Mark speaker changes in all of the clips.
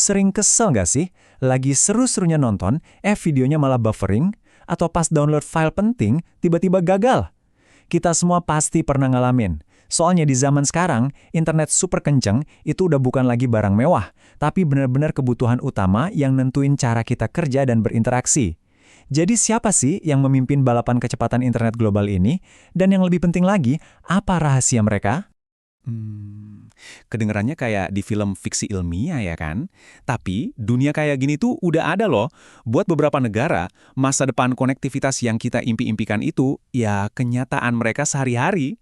Speaker 1: Sering kesel nggak sih? Lagi seru-serunya nonton, videonya malah buffering, atau pas download file penting, tiba-tiba gagal. Kita semua pasti pernah ngalamin. Soalnya di zaman sekarang, internet super kenceng itu udah bukan lagi barang mewah, tapi benar-benar kebutuhan utama yang nentuin cara kita kerja dan berinteraksi. Jadi siapa sih yang memimpin balapan kecepatan internet global ini? Dan yang lebih penting lagi, apa rahasia mereka?
Speaker 2: Kedengarannya kayak di film fiksi ilmiah ya kan? Tapi dunia kayak gini tuh udah ada loh. Buat beberapa negara, masa depan konektivitas yang kita impi-impikan itu ya kenyataan mereka sehari-hari.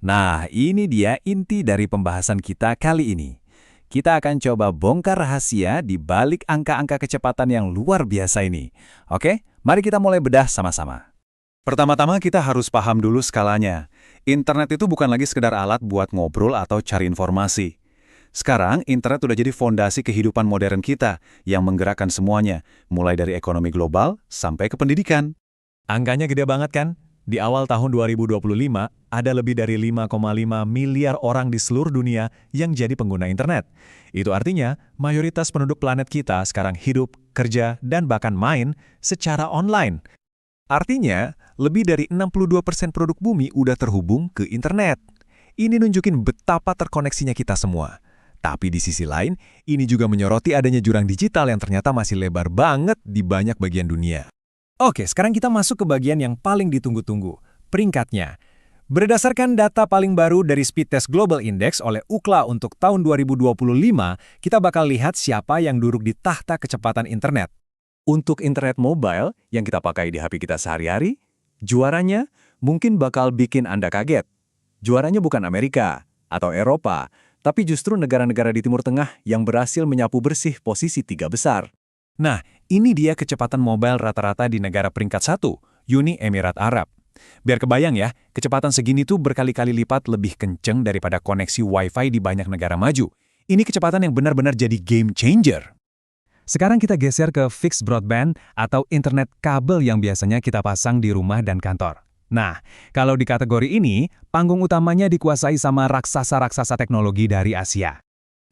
Speaker 1: Nah, ini dia inti dari pembahasan kita kali ini. Kita akan coba bongkar rahasia di balik angka-angka kecepatan yang luar biasa ini. Oke, mari kita mulai bedah sama-sama.
Speaker 2: Pertama-tama kita harus paham dulu skalanya. Internet itu bukan lagi sekedar alat buat ngobrol atau cari informasi. Sekarang, internet udah jadi fondasi kehidupan modern kita yang menggerakkan semuanya, mulai dari ekonomi global sampai ke pendidikan.
Speaker 1: Angkanya gede banget kan? Di awal tahun 2025, ada lebih dari 5,5 miliar orang di seluruh dunia yang jadi pengguna internet. Itu artinya, mayoritas penduduk planet kita sekarang hidup, kerja, dan bahkan main secara online. Artinya, lebih dari 62% produk bumi udah terhubung ke internet. Ini nunjukin betapa terkoneksinya kita semua. Tapi di sisi lain, ini juga menyoroti adanya jurang digital yang ternyata masih lebar banget di banyak bagian dunia. Oke, sekarang kita masuk ke bagian yang paling ditunggu-tunggu, peringkatnya. Berdasarkan data paling baru dari Speedtest Global Index oleh Ookla untuk tahun 2025, kita bakal lihat siapa yang duduk di tahta kecepatan internet. Untuk internet mobile yang kita pakai di HP kita sehari-hari, juaranya mungkin bakal bikin Anda kaget. Juaranya bukan Amerika atau Eropa, tapi justru negara-negara di Timur Tengah yang berhasil menyapu bersih posisi 3 besar. Nah, ini dia kecepatan mobile rata-rata di negara peringkat 1, Uni Emirat Arab. Biar kebayang ya, kecepatan segini tuh berkali-kali lipat lebih kenceng daripada koneksi Wi-Fi di banyak negara maju. Ini kecepatan yang benar-benar jadi game changer. Sekarang kita geser ke fixed broadband atau internet kabel yang biasanya kita pasang di rumah dan kantor. Nah, kalau di kategori ini, panggung utamanya dikuasai sama raksasa-raksasa teknologi dari Asia.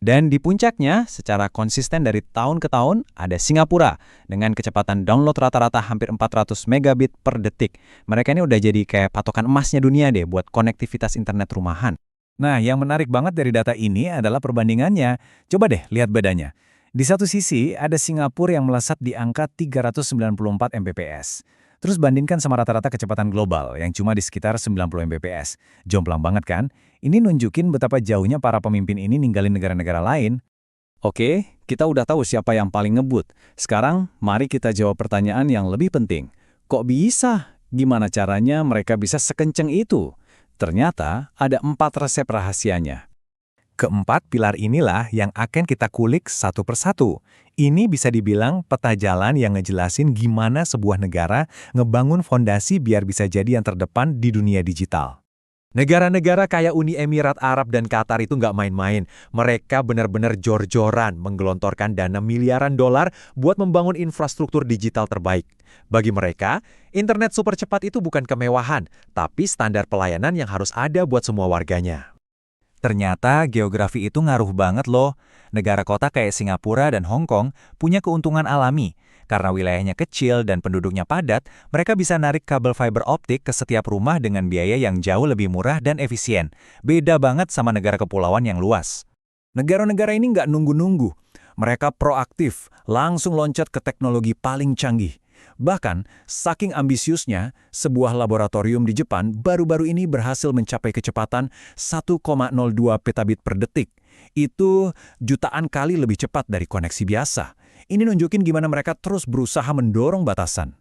Speaker 1: Dan di puncaknya, secara konsisten dari tahun ke tahun, ada Singapura dengan kecepatan download rata-rata hampir 400 megabit per detik. Mereka ini udah jadi kayak patokan emasnya dunia deh buat konektivitas internet rumahan. Nah, yang menarik banget dari data ini adalah perbandingannya. Coba deh lihat bedanya. Di satu sisi, ada Singapura yang melesat di angka 394 Mbps. Terus bandingkan sama rata-rata kecepatan global yang cuma di sekitar 90 Mbps. Jomplang banget kan? Ini nunjukin betapa jauhnya para pemimpin ini ninggalin negara-negara lain. Oke, kita udah tahu siapa yang paling ngebut. Sekarang, mari kita jawab pertanyaan yang lebih penting. Kok bisa? Gimana caranya mereka bisa sekenceng itu? Ternyata ada 4 resep rahasianya. Keempat pilar inilah yang akan kita kulik satu persatu. Ini bisa dibilang peta jalan yang ngejelasin gimana sebuah negara ngebangun fondasi biar bisa jadi yang terdepan di dunia digital. Negara-negara kayak Uni Emirat Arab dan Qatar itu nggak main-main. Mereka benar-benar jor-joran menggelontorkan dana miliaran dolar buat membangun infrastruktur digital terbaik. Bagi mereka, internet super cepat itu bukan kemewahan, tapi standar pelayanan yang harus ada buat semua warganya. Ternyata geografi itu ngaruh banget loh. Negara kota kayak Singapura dan Hong Kong punya keuntungan alami. Karena wilayahnya kecil dan penduduknya padat, mereka bisa narik kabel fiber optik ke setiap rumah dengan biaya yang jauh lebih murah dan efisien. Beda banget sama negara kepulauan yang luas. Negara-negara ini nggak nunggu-nunggu. Mereka proaktif, langsung loncat ke teknologi paling canggih. Bahkan, saking ambisiusnya, sebuah laboratorium di Jepang baru-baru ini berhasil mencapai kecepatan 1,02 petabit per detik. Itu jutaan kali lebih cepat dari koneksi biasa. Ini nunjukin gimana mereka terus berusaha mendorong batasan.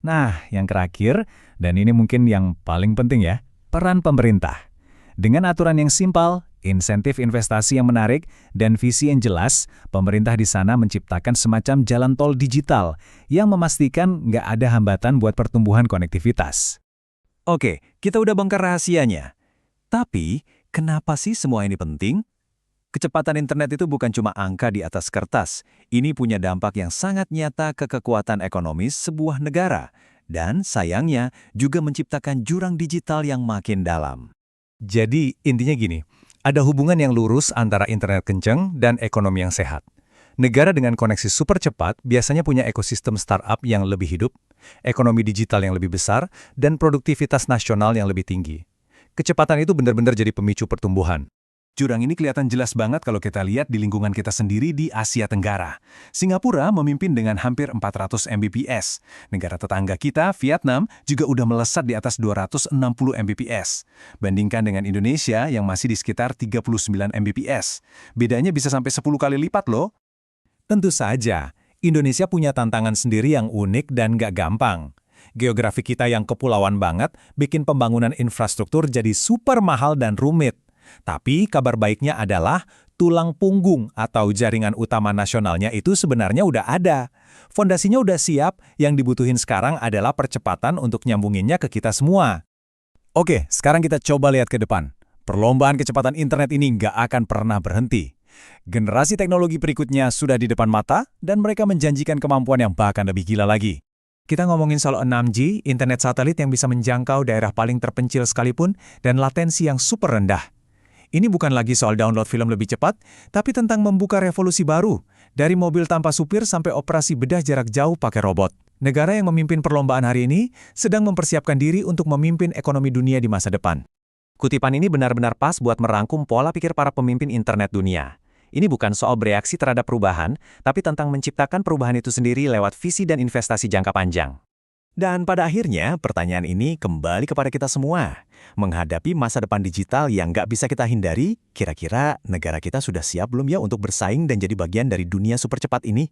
Speaker 1: Nah, yang terakhir, dan ini mungkin yang paling penting ya, peran pemerintah. Dengan aturan yang simpel, insentif investasi yang menarik, dan visi yang jelas, pemerintah di sana menciptakan semacam jalan tol digital yang memastikan nggak ada hambatan buat pertumbuhan konektivitas. Oke, kita udah bongkar rahasianya. Tapi, kenapa sih semua ini penting? Kecepatan internet itu bukan cuma angka di atas kertas. Ini punya dampak yang sangat nyata ke kekuatan ekonomis sebuah negara. Dan sayangnya juga menciptakan jurang digital yang makin dalam. Jadi intinya gini, ada hubungan yang lurus antara internet kenceng dan ekonomi yang sehat.
Speaker 2: Negara dengan koneksi super cepat biasanya punya ekosistem startup yang lebih hidup, ekonomi digital yang lebih besar, dan produktivitas nasional yang lebih tinggi. Kecepatan itu benar-benar jadi pemicu pertumbuhan.
Speaker 1: Jurang ini kelihatan jelas banget kalau kita lihat di lingkungan kita sendiri di Asia Tenggara. Singapura memimpin dengan hampir 400 Mbps. Negara tetangga kita, Vietnam, juga udah melesat di atas 260 Mbps. Bandingkan dengan Indonesia yang masih di sekitar 39 Mbps. Bedanya bisa sampai 10 kali lipat loh.
Speaker 2: Tentu saja, Indonesia punya tantangan sendiri yang unik dan gak gampang. Geografi kita yang kepulauan banget bikin pembangunan infrastruktur jadi super mahal dan rumit. Tapi kabar baiknya adalah tulang punggung atau jaringan utama nasionalnya itu sebenarnya udah ada. Fondasinya udah siap, yang dibutuhin sekarang adalah percepatan untuk nyambunginnya ke kita semua. Oke, sekarang kita coba lihat ke depan. Perlombaan kecepatan internet ini nggak akan pernah berhenti. Generasi teknologi berikutnya sudah di depan mata, dan mereka menjanjikan kemampuan yang bahkan lebih gila lagi.
Speaker 1: Kita ngomongin soal 6G, internet satelit yang bisa menjangkau daerah paling terpencil sekalipun, dan latensi yang super rendah. Ini bukan lagi soal download film lebih cepat, tapi tentang membuka revolusi baru, dari mobil tanpa supir sampai operasi bedah jarak jauh pakai robot. Negara yang memimpin perlombaan hari ini sedang mempersiapkan diri untuk memimpin ekonomi dunia di masa depan.
Speaker 3: Kutipan ini benar-benar pas buat merangkum pola pikir para pemimpin internet dunia. Ini bukan soal bereaksi terhadap perubahan, tapi tentang menciptakan perubahan itu sendiri lewat visi dan investasi jangka panjang. Dan pada akhirnya, pertanyaan ini kembali kepada kita semua. Menghadapi masa depan digital yang nggak bisa kita hindari, kira-kira negara kita sudah siap belum ya untuk bersaing dan jadi bagian dari dunia super cepat ini?